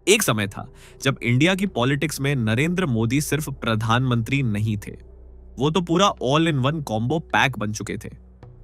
एक समय था जब इंडिया की पॉलिटिक्स में नरेंद्र मोदी सिर्फ प्रधानमंत्री नहीं थे, वो तो पूरा all in one combo pack बन चुके थे।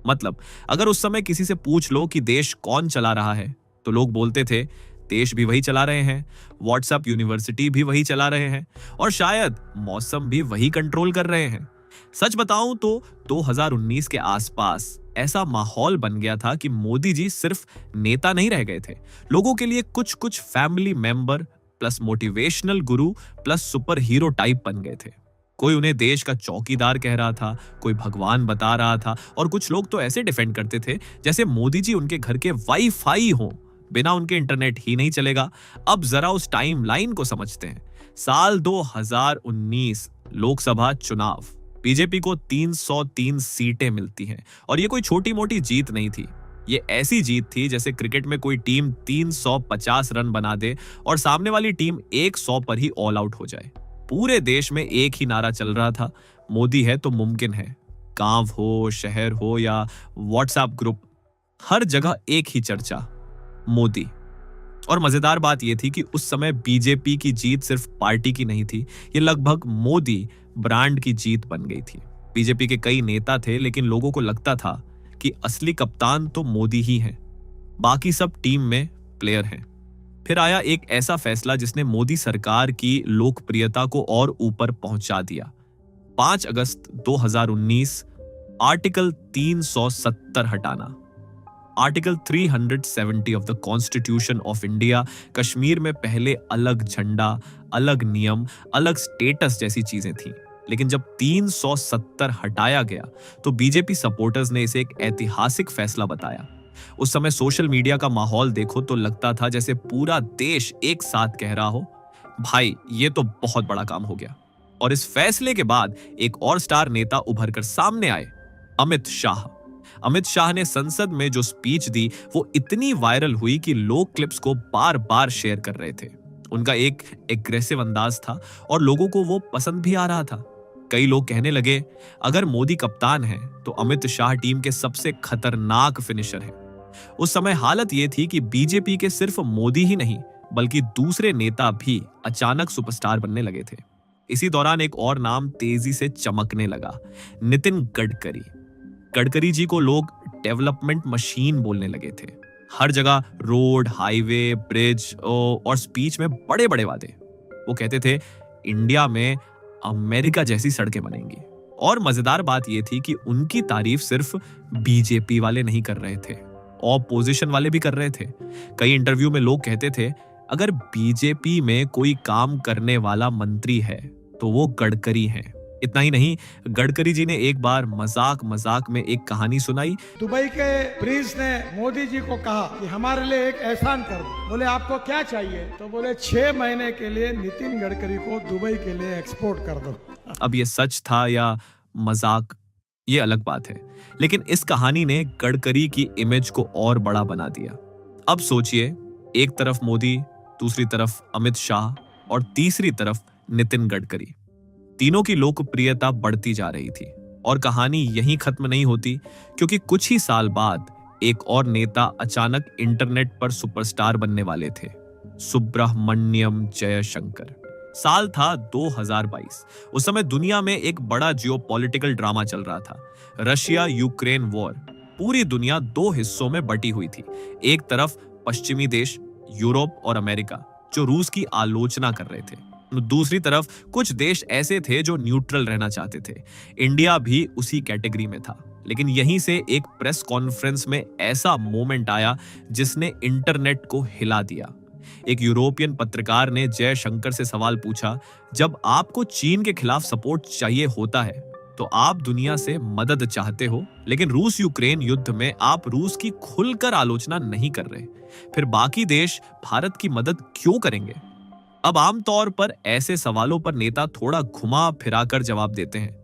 मतलब अगर उस समय किसी से पूछ लो कि देश कौन चला रहा है, तो लोग बोलते थे देश भी वही चला रहे हैं, व्हाट्सएप यूनिवर्सिटी भी वही चला रहे हैं और शायद मौसम भी वही कंट्रोल कर रहे हैं। सच बताऊं तो 2019 के आसपास ऐसा माहौल बन गया था कि मोदी जी सिर्फ नेता नहीं रह गए थे, लोगों के लिए कुछ कुछ फैमिली मेंबर प्लस मोटिवेशनल गुरु प्लस सुपर हीरो टाइप बन गए थे। कोई उन्हें देश का चौकीदार कह रहा था, कोई भगवान बता रहा था और कुछ लोग तो ऐसे डिफेंड करते थे जैसे मोदी जी उनके घर के वाईफाई हो, बिना उनके इंटरनेट ही नहीं चलेगा। अब जरा उस टाइमलाइन को समझते हैं। साल 2019 लोकसभा चुनाव, बीजेपी को 303 सीटें मिलती हैं और ये कोई छोटी मोटी जीत नहीं थी। ये ऐसी जीत थी जैसे क्रिकेट में कोई टीम 350 रन बना दे और सामने वाली टीम 100 पर ही ऑल आउट हो जाए। पूरे देश में एक ही नारा चल रहा था, मोदी है तो मुमकिन है। गांव हो, शहर हो या व्हाट्सएप ग्रुप, हर जगह एक ही चर्चा, मोदी। और मजेदार बात यह थी कि उस समय बीजेपी की जीत सिर्फ पार्टी की नहीं थी, ये लगभग मोदी ब्रांड की जीत बन गई थी। बीजेपी के कई नेता थे लेकिन लोगों को लगता था कि असली कप्तान तो मोदी ही हैं, बाकी सब टीम में प्लेयर हैं। फिर आया एक ऐसा फैसला जिसने मोदी सरकार की लोकप्रियता को और ऊपर पहुंचा दिया। 5 अगस्त 2019 आर्टिकल 370 हटाना। Article 370 of the constitution of India Kashmir में पहले अलग झंडा, अलग नियम, अलग स्टेटस जैसी चीजें थी, लेकिन जब 370 हटाया गया तो बीजेपी सपोर्टर्स ने इसे एक ऐतिहासिक फैसला बताया। उस समय सोशल मीडिया का माहौल देखो तो लगता था जैसे पूरा देश एक साथ कह रहा हो, भाई ये तो बहुत बड़ा काम हो गया। और इस फैसले के बाद एक और स्टार नेता उभर कर सामने आए, अमित शाह। अमित शाह ने संसद में जो स्पीच दी वो इतनी वायरल हुई कि लोग क्लिप्स को बार बार शेयर कर रहे थे। उनका एक एग्रेसिव अंदाज था और लोगों को वो पसंद भी आ रहा था। कई लोग कहने लगे अगर मोदी कप्तान है तो अमित शाह टीम के सबसे खतरनाक फिनिशर हैं। उस समय हालत यह थी कि बीजेपी के सिर्फ मोदी ही नहीं बल्कि दूसरे नेता भी अचानक सुपरस्टार बनने लगे थे। इसी दौरान एक और नाम तेजी से चमकने लगा, नितिन गडकरी। गडकरी जी को लोग डेवलपमेंट मशीन बोलने लगे थे। हर जगह रोड, हाईवे, ब्रिज और स्पीच में बड़े बड़े वादे। वो कहते थे इंडिया में अमेरिका जैसी सड़कें बनेंगी। और मजेदार बात यह थी कि उनकी तारीफ सिर्फ बीजेपी वाले नहीं कर रहे थे, ऑपोजिशन वाले भी कर रहे थे। कई इंटरव्यू में लोग कहते थे अगर बीजेपी में कोई काम करने वाला मंत्री है तो वो गडकरी हैं। इतना ही नहीं, गडकरी जी ने एक बार मजाक मजाक में एक कहानी सुनाई। दुबई के प्रिंस ने मोदी जी को कहा कि हमारे लिए एक एहसान कर दो। बोले आपको क्या चाहिए? तो बोले 6 महीने के लिए नितिन गडकरी को दुबई के लिए एक्सपोर्ट कर दो। अब ये सच था या मजाक, ये अलग बात है, लेकिन इस कहानी ने गडकरी की इमेज को और बड़ा बना दिया। अब सोचिए, एक तरफ मोदी, दूसरी तरफ अमित शाह और तीसरी तरफ नितिन गडकरी। तीनों की लोकप्रियता बढ़ती जा रही थी और कहानी यहीं खत्म नहीं होती, क्योंकि कुछ ही साल बाद एक और नेता अचानक इंटरनेट पर सुपरस्टार बनने वाले थे, सुब्रमण्यम जयशंकर। साल था 2022। उस समय दुनिया में एक बड़ा जियोपॉलिटिकल ड्रामा चल रहा था, रशिया यूक्रेन वॉर। पूरी दुनिया 2 हिस्सों में बटी हुई थी। एक तरफ पश्चिमी देश यूरोप और अमेरिका जो रूस की आलोचना कर रहे थे, दूसरी तरफ कुछ देश ऐसे थे जो न्यूट्रल रहना चाहते थे। इंडिया भी उसी कैटेगरी में था। लेकिन यहीं से एक प्रेस कॉन्फ्रेंस में ऐसा मोमेंट आया जिसने इंटरनेट को हिला दिया। एक यूरोपियन पत्रकार ने जयशंकर से सवाल पूछा, जब आपको चीन के खिलाफ सपोर्ट चाहिए होता है तो आप दुनिया से मदद चाहते हो, लेकिन रूस यूक्रेन युद्ध में आप रूस की खुलकर आलोचना नहीं कर रहे, फिर बाकी देश भारत की मदद क्यों करेंगे? अब आमतौर पर ऐसे सवालों पर नेता थोड़ा घुमा फिरा कर जवाब देते हैं,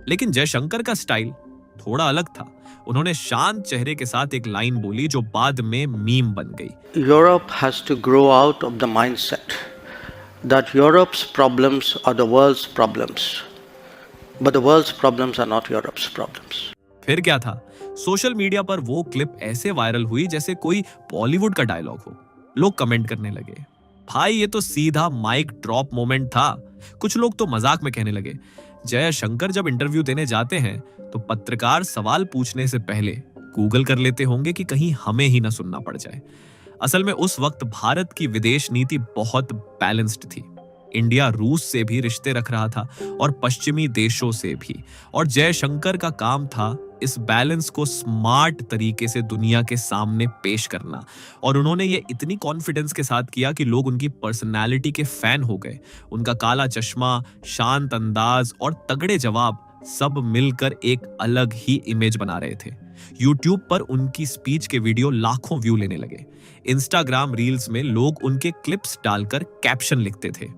लेकिन जयशंकर का स्टाइल थोड़ा अलग था। उन्होंने शांत चेहरे के साथ एक लाइन बोली जो बाद में मीम बन गई। Europe has to grow out of the mindset that Europe's problems are the world's problems, but the world's problems are not Europe's problems. फिर क्या था, सोशल मीडिया पर वो क्लिप ऐसे वायरल हुई जैसे कोई बॉलीवुड का डायलॉग हो। लोग कमेंट करने लगे, भाई ये तो सीधा माइक ड्रॉप मोमेंट था। कुछ लोग तो मजाक में कहने लगे, जयशंकर जब इंटरव्यू देने जाते हैं तो पत्रकार सवाल पूछने से पहले गूगल कर लेते होंगे कि कहीं हमें ही ना सुनना पड़ जाए। असल में उस वक्त भारत की विदेश नीति बहुत बैलेंस्ड थी। इंडिया रूस से भी रिश्ते रख रहा था और पश्चिमी देशों से भी, और जयशंकर का काम था इस बैलेंस को स्मार्ट तरीके से दुनिया के सामने पेश करना। और उन्होंने ये इतनी कॉन्फिडेंस के साथ किया कि लोग उनकी पर्सनालिटी के फैन हो गए। उनका काला चश्मा, शांत अंदाज और तगड़े जवाब सब मिलकर एक अलग ही इमेज बना रहे थे। यूट्यूब पर उनकी स्पीच के वीडियो लाखों व्यू लेने लगे। इंस्टाग्राम रील्स में लोग उनके क्लिप्स डालकर कैप्शन लिखते थे,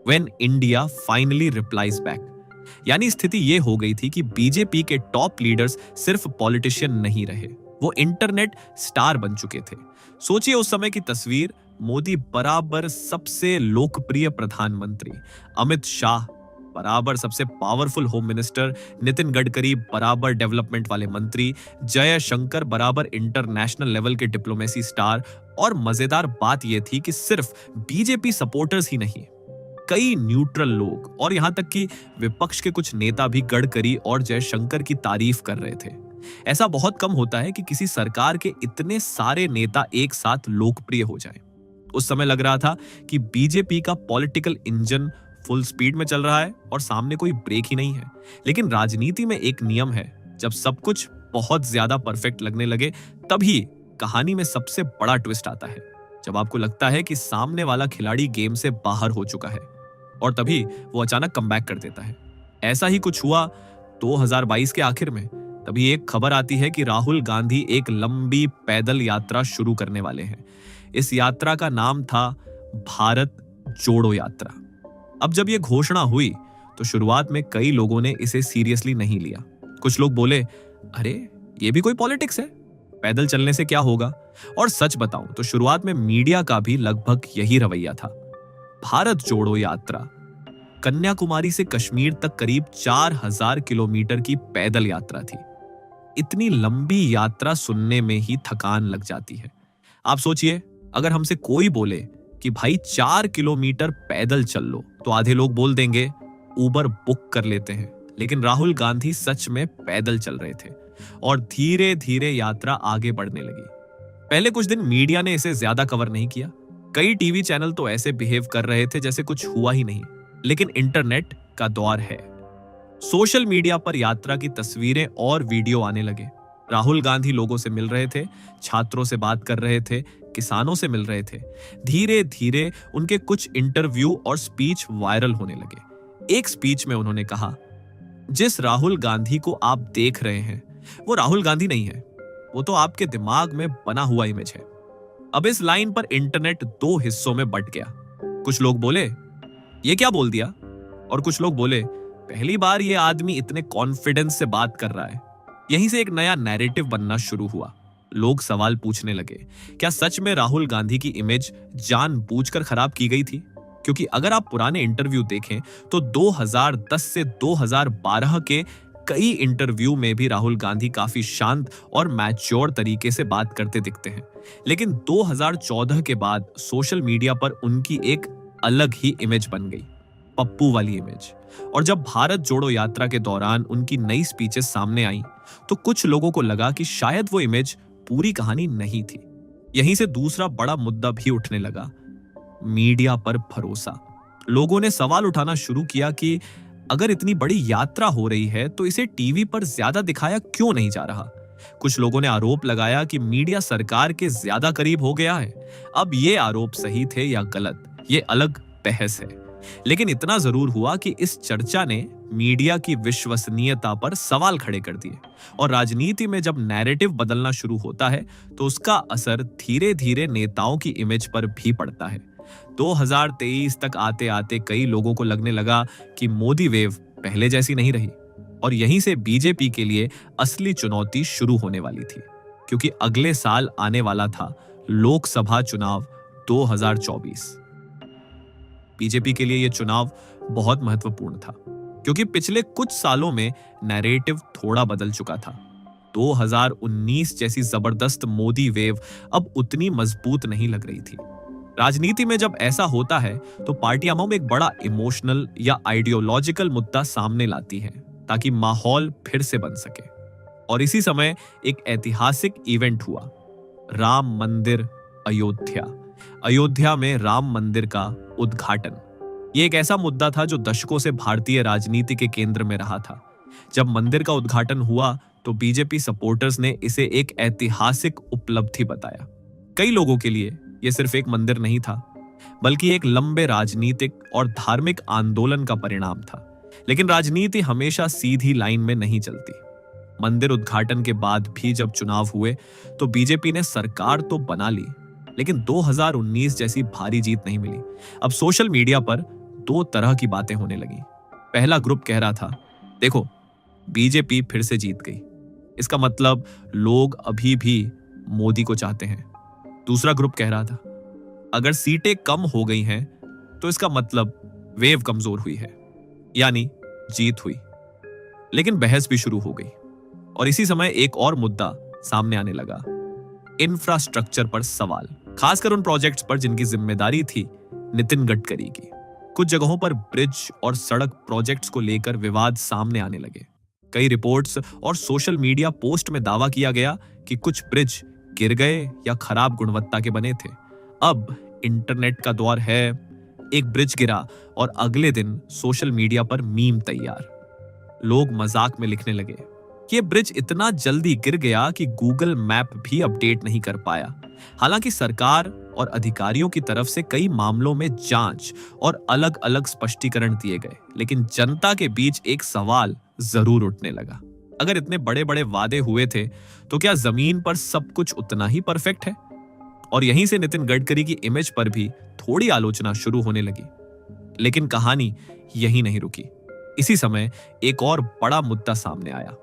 When India finally replies back। यानी स्थिति यह हो गई थी कि बीजेपी के टॉप लीडर्स सिर्फ पॉलिटिशियन नहीं रहे, वो इंटरनेट स्टार बन चुके थे। सोचिए उस समय की तस्वीर, मोदी बराबर सबसे लोकप्रिय प्रधानमंत्री, अमित शाह बराबर सबसे powerful home minister, Nitin Gadkari बराबर डेवलपमेंट वाले मंत्री, जयशंकर बराबर इंटरनेशनल लेवल के डिप्लोमेसी स्टार। और मजेदार बात यह थी कि सिर्फ बीजेपी सपोर्टर्स ही नहीं, कई न्यूट्रल लोग और यहां तक कि विपक्ष के कुछ नेता भी गडकरी और जयशंकर की तारीफ कर रहे थे। ऐसा बहुत कम होता है कि किसी सरकार के इतने सारे नेता एक साथ लोकप्रिय हो जाएं। उस समय लग रहा था कि बीजेपी का पॉलिटिकल इंजन फुल स्पीड में चल रहा है और सामने कोई ब्रेक ही नहीं है। लेकिन राजनीति में एक नियम है, जब सब कुछ बहुत ज्यादा परफेक्ट लगने लगे तभी कहानी में सबसे बड़ा ट्विस्ट आता है, जब आपको लगता है कि सामने वाला खिलाड़ी गेम से बाहर हो चुका है और तभी वो अचानक कमबैक कर देता है। ऐसा ही कुछ हुआ 2022 के आखिर में। तभी एक खबर आती है कि राहुल गांधी एक लंबी पैदल यात्रा शुरू करने वाले हैं। इस यात्रा का नाम था भारत जोड़ो यात्रा। अब जब यह घोषणा हुई तो शुरुआत में कई लोगों ने इसे सीरियसली नहीं लिया। कुछ लोग बोले, अरे ये भी कोई पॉलिटिक्स है, पैदल चलने से क्या होगा। और सच बताऊं तो शुरुआत में मीडिया का भी लगभग यही रवैया था। भारत जोड़ो यात्रा कन्याकुमारी से कश्मीर तक करीब 4000 किलोमीटर की पैदल यात्रा थी। इतनी लंबी यात्रा सुनने में ही थकान लग जाती है। आप सोचिए, अगर हमसे कोई बोले कि भाई 4 किलोमीटर पैदल चल लो, तो आधे लोग बोल देंगे उबर बुक कर लेते हैं। लेकिन राहुल गांधी सच में पैदल चल रहे थे और धीरे धीरे यात्रा आगे बढ़ने लगी। पहले कुछ दिन मीडिया ने इसे ज्यादा कवर नहीं किया। कई टीवी चैनल तो ऐसे बिहेव कर रहे थे जैसे कुछ हुआ ही नहीं। लेकिन इंटरनेट का दौर है। सोशल मीडिया पर यात्रा की तस्वीरें और वीडियो आने लगे। राहुल गांधी लोगों से मिल रहे थे, छात्रों से बात कर रहे थे, किसानों से मिल रहे थे। धीरे धीरे उनके कुछ इंटरव्यू और स्पीच वायरल होने लगे। एक स्पीच में उन्होंने कहा, जिस राहुल गांधी को आप देख रहे हैं वो राहुल गांधी नहीं है, वो तो आपके दिमाग में बना हुआ इमेज है। अब इस लाइन पर इंटरनेट दो हिस्सों में बंट गया। कुछ लोग बोले ये क्या बोल दिया, और कुछ लोग बोले पहली बार ये आदमी इतने कॉन्फिडेंस से बात कर रहा है। यहीं से एक नया नैरेटिव बनना शुरू हुआ। लोग सवाल पूछने लगे, क्या सच में राहुल गांधी की इमेज जानबूझकर खराब की गई थी? क्योंकि अगर आप पुराने इंटरव्यू देखें तो 2010 से 2012 के कई इंटरव्यू में भी राहुल गांधी काफी शांत और मैच्योर तरीके से बात करते दिखते हैं। लेकिन 2014 के बाद सोशल मीडिया पर उनकी एक अलग ही इमेज बन गई, पप्पू वाली इमेज। और जब भारत जोड़ो यात्रा के दौरान उनकी नई स्पीचेस सामने आई तो कुछ लोगों को लगा कि शायद वो इमेज पूरी कहानी नहीं थी। यहीं से दूसरा बड़ा मुद्दा भी उठने लगा, मीडिया पर भरोसा। लोगों ने सवाल उठाना शुरू किया कि अगर इतनी बड़ी यात्रा हो रही है तो इसे टीवी पर ज्यादा दिखाया क्यों नहीं जा रहा। कुछ लोगों ने आरोप लगाया कि मीडिया सरकार के ज्यादा करीब हो गया है। अब ये आरोप सही थे या गलत, ये अलग बहस है। लेकिन इतना जरूर हुआ कि इस चर्चा ने मीडिया की विश्वसनीयता पर सवाल खड़े कर दिए। और राजनीति में जब नैरेटिव बदलना शुरू होता है तो उसका असर धीरे धीरे नेताओं की इमेज पर भी पड़ता है। 2023 तक आते आते कई लोगों को लगने लगा कि मोदी वेव पहले जैसी नहीं रही। और यहीं से बीजेपी के लिए असली चुनौती शुरू होने वाली थी, क्योंकि अगले साल आने वाला था लोकसभा चुनाव 2024। बीजेपी के लिए यह चुनाव बहुत महत्वपूर्ण था, क्योंकि पिछले कुछ सालों में नैरेटिव थोड़ा बदल चुका था। 2019 जैसी जबरदस्त मोदी वेव अब उतनी मजबूत नहीं लग रही थी। राजनीति में जब ऐसा होता है तो पार्टियां में एक बड़ा इमोशनल या आइडियोलॉजिकल मुद्दा सामने लाती हैं ताकि माहौल फिर से बन सके। और इसी समय एक ऐतिहासिक इवेंट हुआ, राम मंदिर अयोध्या। अयोध्या में राम मंदिर का उद्घाटन। ये एक ऐसा मुद्दा था जो दशकों से भारतीय राजनीति के केंद्र में रहा था। जब मंदिर का उद्घाटन हुआ तो बीजेपी सपोर्टर्स ने इसे एक ऐतिहासिक उपलब्धि बताया। कई लोगों के लिए यह सिर्फ एक मंदिर नहीं था, बल्कि एक लंबे राजनीतिक और धार्मिक आंदोलन का परिणाम था। लेकिन राजनीति हमेशा सीधी लाइन में नहीं चलती। मंदिर उद्घाटन के बाद भी जब चुनाव हुए तो बीजेपी ने सरकार तो बना ली, लेकिन 2019 जैसी भारी जीत नहीं मिली। अब सोशल मीडिया पर दो तरह की बातें होने लगी। पहला ग्रुप कह रहा था, देखो बीजेपी फिर से जीत गई, इसका मतलब लोग अभी भी मोदी को चाहते हैं। दूसरा ग्रुप कह रहा था, अगर सीटें कम हो गई हैं तो इसका मतलब वेव कमजोर हुई है, यानी जीत हुई। लेकिन बहस भी शुरू हो गई और इसी समय एक और मुद्दा सामने आने लगा, इंफ्रास्ट्रक्चर पर सवाल, खासकर उन प्रोजेक्ट्स पर जिनकी जिम्मेदारी थी नितिन गडकरी की। कुछ जगहों पर ब्रिज और सड़क प्रोजेक्ट्स को लेकर विवाद सामने आने लगे। कई रिपोर्ट्स और सोशल मीडिया पोस्ट में दावा किया गया कि कुछ ब्रिज गिर गए या खराब गुणवत्ता के बने थे। अब इंटरनेट का दौर है, एक ब्रिज गिरा और अगले दिन सोशल मीडिया पर मीम तैयार। लोग मजाक में लिखने लगे कि ये ब्रिज इतना जल्दी गिर गया कि गूगल मैप भी अपडेट नहीं कर पाया। हालांकि सरकार और अधिकारियों की तरफ से कई मामलों में जांच और अलग अलग स्पष्टीकरण दिए गए, लेकिन जनता के बीच एक सवाल जरूर उठने लगा, अगर इतने बड़े बड़े वादे हुए थे तो क्या जमीन पर सब कुछ उतना ही परफेक्ट है? और यहीं से नितिन गडकरी की इमेज पर भी थोड़ी आलोचना शुरू होने लगी। लेकिन कहानी यहीं नहीं रुकी। इसी समय एक और बड़ा मुद्दा सामने आया,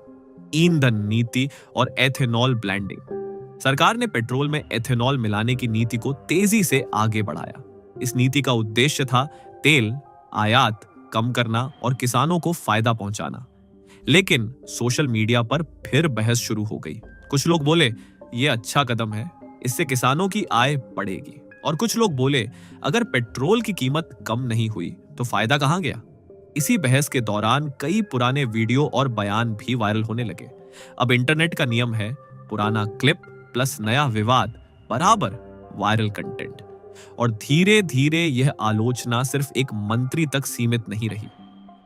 ईंधन नीति और एथेनॉल ब्लेंडिंग। सरकार ने पेट्रोल में एथेनॉल मिलाने की नीति को तेजी से आगे बढ़ाया। इस नीति का उद्देश्य था तेल आयात कम करना और किसानों को फायदा पहुंचाना। लेकिन सोशल मीडिया पर फिर बहस शुरू हो गई। कुछ लोग बोले ये अच्छा कदम है, इससे किसानों की आय बढ़ेगी, और कुछ लोग बोले अगर पेट्रोल की कीमत कम नहीं हुई तो फायदा कहां गया। इसी बहस के दौरान कई पुराने वीडियो और बयान भी वायरल होने लगे। अब इंटरनेट का नियम है, पुराना क्लिप प्लस नया विवाद बराबर वायरल कंटेंट। और धीरे धीरे यह आलोचना सिर्फ एक मंत्री तक सीमित नहीं रही।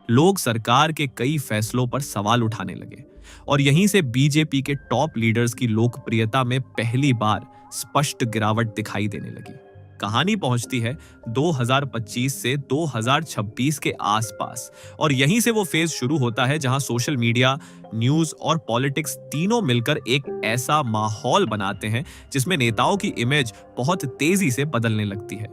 लोग सरकार के कई फैसलों पर सवाल उठाने लगे और यहीं से बीजेपी के टॉप लीडर्स की लोकप्रियता में पहली बार स्पष्ट गिरावट दिखाई देने लगी। कहानी पहुंचती है 2025 से 2026 के आसपास, और यहीं से वो फेज शुरू होता है जहां सोशल मीडिया, न्यूज और पॉलिटिक्स तीनों मिलकर एक ऐसा माहौल बनाते हैं जिसमें नेताओं की इमेज बहुत तेजी से बदलने लगती है।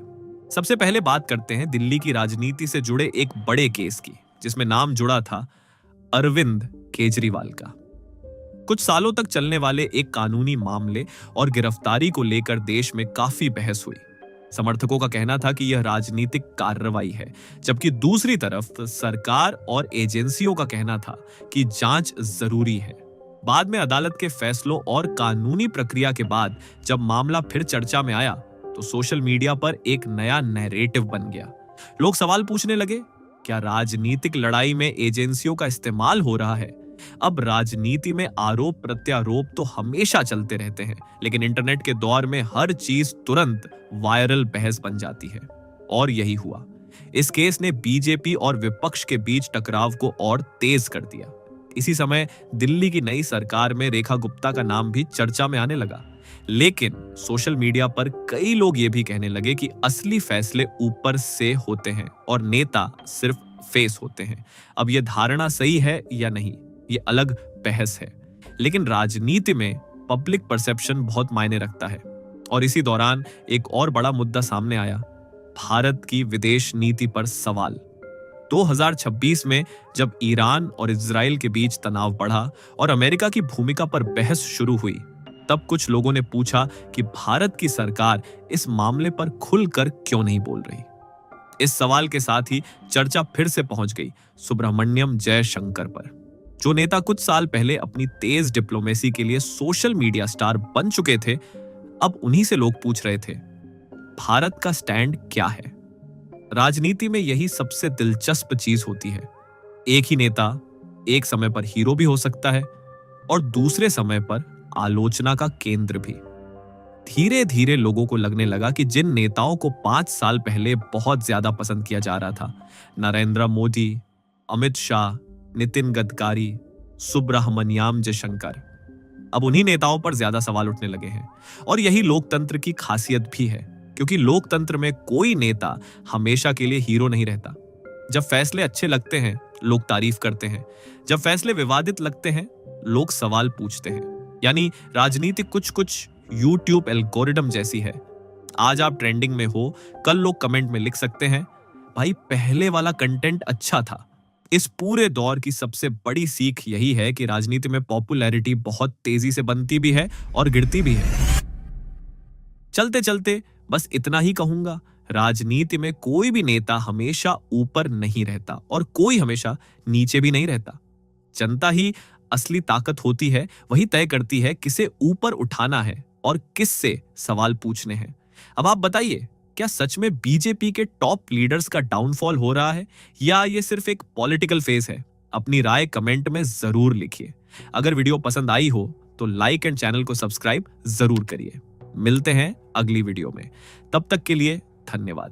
सबसे पहले बात करते हैं दिल्ली की राजनीति से जुड़े एक बड़े केस की, जिसमें नाम जुड़ा था अरविंद केजरीवाल का। कुछ सालों तक चलने वाले एक कानूनी मामले और गिरफ्तारी को लेकर देश में काफी बहस हुई। समर्थकों का कहना था कि यह राजनीतिक कार्रवाई है, जबकि दूसरी तरफ सरकार और एजेंसियों का कहना था कि जांच जरूरी है। बाद में अदालत के फैसलों और कानूनी प्रक्रिया के बाद जब मामला फिर चर्चा में आया तो सोशल मीडिया पर एक नया नैरेटिव बन गया। लोग सवाल पूछने लगे, क्या राजनीतिक लड़ाई में एजेंसियों का इस्तेमाल हो रहा है? अब राजनीति में आरोप प्रत्यारोप तो हमेशा चलते रहते हैं, लेकिन इंटरनेट के दौर में हर चीज तुरंत वायरल बहस बन जाती है, और यही हुआ। इस केस ने बीजेपी और विपक्ष के बीच टकराव को और तेज कर दिया। इसी समय दिल्ली की नई सरकार में रेखा गुप्ता का नाम भी चर्चा में आने लगा, लेकिन सोशल मीडिया पर कई लोग ये भी कहने लगे कि असली फैसले ऊपर से होते हैं और नेता सिर्फ फेस होते हैं। अब यह धारणा सही है या नहीं, ये अलग बहस है, लेकिन राजनीति में पब्लिक परसेप्शन बहुत मायने रखता है। और इसी दौरान एक और बड़ा मुद्दा सामने आया, भारत की विदेश नीति पर सवाल। 2026 में जब ईरान और इजराइल के बीच तनाव बढ़ा और अमेरिका की भूमिका पर बहस शुरू हुई, तब कुछ लोगों ने पूछा कि भारत की सरकार इस मामले पर खुलकर क्यों नहीं बोल रही। इस सवाल के साथ ही चर्चा फिर से पहुंच गई सुब्रमण्यम जयशंकर पर, जो नेता कुछ साल पहले अपनी तेज डिप्लोमेसी के लिए सोशल मीडिया स्टार बन चुके थे। अब उन्हीं से लोग पूछ रहे थे, भारत का स्टैंड क्या है। राजनीति में यही सबसे दिलचस्प चीज होती है। एक ही नेता एक समय पर हीरो भी हो सकता है और दूसरे समय पर आलोचना का केंद्र भी। धीरे धीरे लोगों को लगने लगा कि जिन नेताओं को 5 साल पहले बहुत ज्यादा पसंद किया जा रहा था, नरेंद्र मोदी, अमित शाह, नितिन गडकरी, सुब्रह्मण्यम जयशंकर, अब उन्हीं नेताओं पर ज्यादा सवाल उठने लगे हैं। और यही लोकतंत्र की खासियत भी है, क्योंकि लोकतंत्र में कोई नेता हमेशा के लिए हीरो नहीं रहता। जब फैसले अच्छे लगते हैं, लोग तारीफ करते हैं। जब फैसले विवादित लगते हैं, लोग सवाल पूछते हैं। यानी राजनीति कुछ कुछ यूट्यूब एल्गोरिदम जैसी है। आज आप ट्रेंडिंग में हो, कल लोग कमेंट में लिख सकते हैं, भाई पहले वाला कंटेंट अच्छा था। इस पूरे दौर की सबसे बड़ी सीख यही है कि राजनीति में पॉपुलैरिटी बहुत तेजी से बनती भी है और गिरती भी है। चलते चलते बस इतना ही कहूंगा, राजनीति में कोई भी नेता हमेशा ऊपर नहीं रहता और कोई हमेशा नीचे भी नहीं रहता। जनता ही असली ताकत होती है, वही तय करती है किसे ऊपर उठाना है और किससे सवाल पूछने हैं। अब आप बताइए, क्या सच में बीजेपी के टॉप लीडर्स का डाउनफॉल हो रहा है या ये सिर्फ एक पॉलिटिकल फेज है? अपनी राय कमेंट में जरूर लिखिए। अगर वीडियो पसंद आई हो तो लाइक एंड चैनल को सब्सक्राइब जरूर करिए। मिलते हैं अगली वीडियो में, तब तक के लिए धन्यवाद।